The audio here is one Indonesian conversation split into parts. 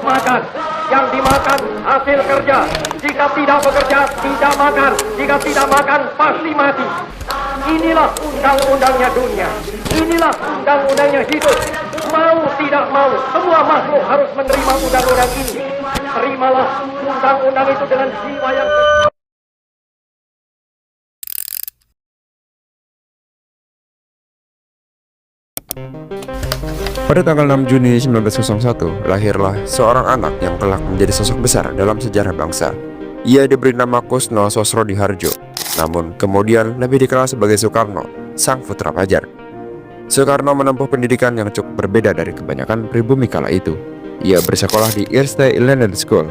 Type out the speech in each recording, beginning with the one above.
makan. Yang dimakan hasil kerja. Jika tidak bekerja, tidak makan. Jika tidak makan, pasti mati. Inilah undang-undangnya dunia. Inilah undang-undangnya hidup. Mau tidak mau, semua makhluk harus menerima undang-undang ini. Terimalah undang-undang itu dengan jiwa yang... Pada tanggal 6 Juni 1901, lahirlah seorang anak yang kelak menjadi sosok besar dalam sejarah bangsa. Ia diberi nama Kusno Sosrodihardjo, namun kemudian lebih dikenal sebagai Soekarno, sang putra fajar. Soekarno menempuh pendidikan yang cukup berbeda dari kebanyakan pribumi kala itu. Ia bersekolah di Eerste Elementary School.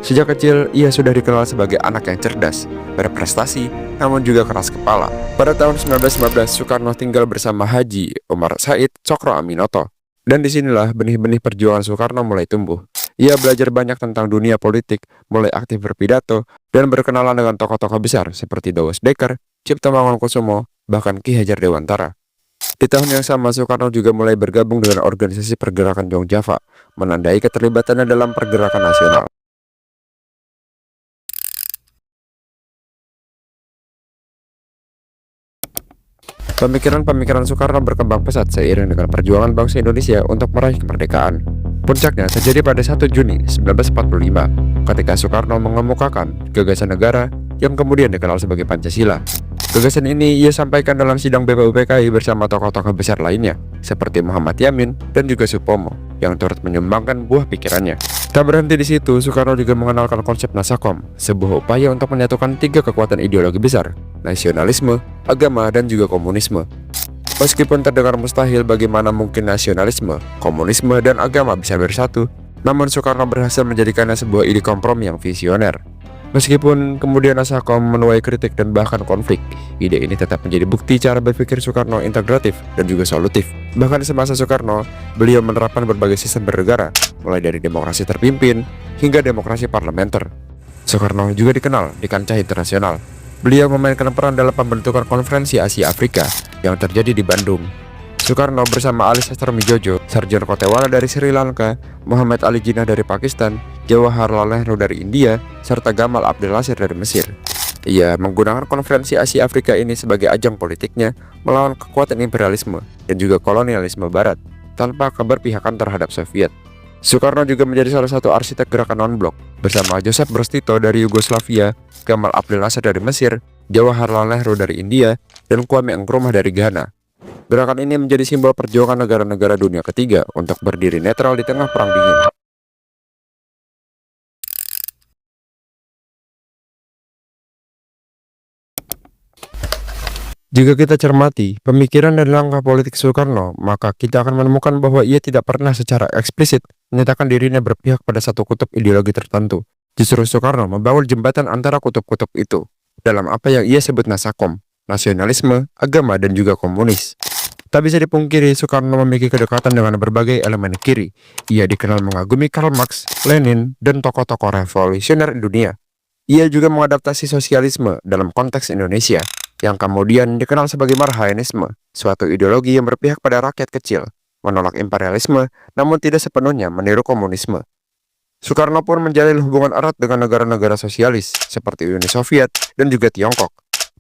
Sejak kecil, ia sudah dikenal sebagai anak yang cerdas, berprestasi, namun juga keras kepala. Pada tahun 1915, Soekarno tinggal bersama Haji Omar Said Cokro Aminoto. Dan disinilah benih-benih perjuangan Soekarno mulai tumbuh. Ia belajar banyak tentang dunia politik, mulai aktif berpidato, dan berkenalan dengan tokoh-tokoh besar seperti Dawes Dekker, Cipto Mangunkusumo, bahkan Ki Hajar Dewantara. Di tahun yang sama, Soekarno juga mulai bergabung dengan organisasi pergerakan Jong Java, menandai keterlibatannya dalam pergerakan nasional. Pemikiran-pemikiran Soekarno berkembang pesat seiring dengan perjuangan bangsa Indonesia untuk meraih kemerdekaan. Puncaknya terjadi pada 1 Juni 1945, ketika Soekarno mengemukakan gagasan negara yang kemudian dikenal sebagai Pancasila. Gagasan ini ia sampaikan dalam sidang BPUPKI bersama tokoh-tokoh besar lainnya, seperti Muhammad Yamin dan juga Supomo, yang turut menyumbangkan buah pikirannya. Tak berhenti di situ, Soekarno juga mengenalkan konsep Nasakom, sebuah upaya untuk menyatukan 3 kekuatan ideologi besar, nasionalisme, agama, dan juga komunisme. Meskipun terdengar mustahil bagaimana mungkin nasionalisme, komunisme, dan agama bisa bersatu, namun Soekarno berhasil menjadikannya sebuah ide kompromi yang visioner. Meskipun kemudian Nasakom menuai kritik dan bahkan konflik, ide ini tetap menjadi bukti cara berpikir Soekarno integratif dan juga solutif. Bahkan semasa Soekarno, beliau menerapkan berbagai sistem bernegara, mulai dari demokrasi terpimpin hingga demokrasi parlementer. Soekarno juga dikenal di kancah internasional. Beliau memainkan peran dalam pembentukan konferensi Asia Afrika yang terjadi di Bandung. Soekarno bersama Ali Sastromijojo, Sarjana Kotewala dari Sri Lanka, Muhammad Ali Jinnah dari Pakistan, Jawaharlal Nehru dari India, serta Gamal Abdel Nasir dari Mesir. Ia menggunakan konferensi Asia Afrika ini sebagai ajang politiknya melawan kekuatan imperialisme dan juga kolonialisme Barat tanpa keberpihakan terhadap Soviet. Soekarno juga menjadi salah satu arsitek gerakan non-blok bersama Joseph Broz Tito dari Yugoslavia, Gamal Abdel Nasir dari Mesir, Jawaharlal Nehru dari India, dan Kwame Nkrumah dari Ghana. Gerakan ini menjadi simbol perjuangan negara-negara dunia ketiga untuk berdiri netral di tengah Perang Dingin. Jika kita cermati pemikiran dan langkah politik Soekarno, maka kita akan menemukan bahwa ia tidak pernah secara eksplisit menyatakan dirinya berpihak pada satu kutub ideologi tertentu. Justru Soekarno membangun jembatan antara kutub-kutub itu dalam apa yang ia sebut Nasakom, nasionalisme, agama, dan juga komunis. Tak bisa dipungkiri, Soekarno memiliki kedekatan dengan berbagai elemen kiri. Ia dikenal mengagumi Karl Marx, Lenin, dan tokoh-tokoh revolusioner dunia. Ia juga mengadaptasi sosialisme dalam konteks Indonesia, yang kemudian dikenal sebagai Marhaenisme, suatu ideologi yang berpihak pada rakyat kecil, menolak imperialisme, namun tidak sepenuhnya meniru komunisme. Soekarno pun menjalin hubungan erat dengan negara-negara sosialis, seperti Uni Soviet dan juga Tiongkok.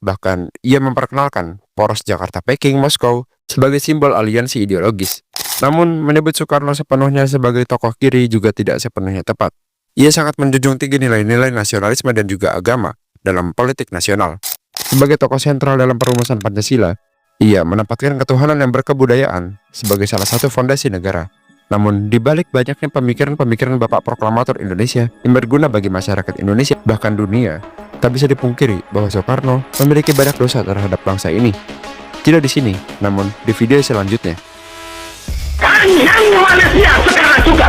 Bahkan, ia memperkenalkan poros Jakarta-Peking-Moskow sebagai simbol aliansi ideologis. Namun, menyebut Soekarno sepenuhnya sebagai tokoh kiri juga tidak sepenuhnya tepat. Ia sangat menjunjung tinggi nilai-nilai nasionalisme dan juga agama dalam politik nasional. Sebagai tokoh sentral dalam perumusan Pancasila, ia menempatkan ketuhanan yang berkebudayaan sebagai salah satu fondasi negara. Namun, di balik banyaknya pemikiran-pemikiran Bapak Proklamator Indonesia yang berguna bagi masyarakat Indonesia, bahkan dunia, tak bisa dipungkiri bahwa Soekarno memiliki banyak dosa terhadap bangsa ini. Tidak di sini, namun di video selanjutnya. Kalian manusia sekarang juga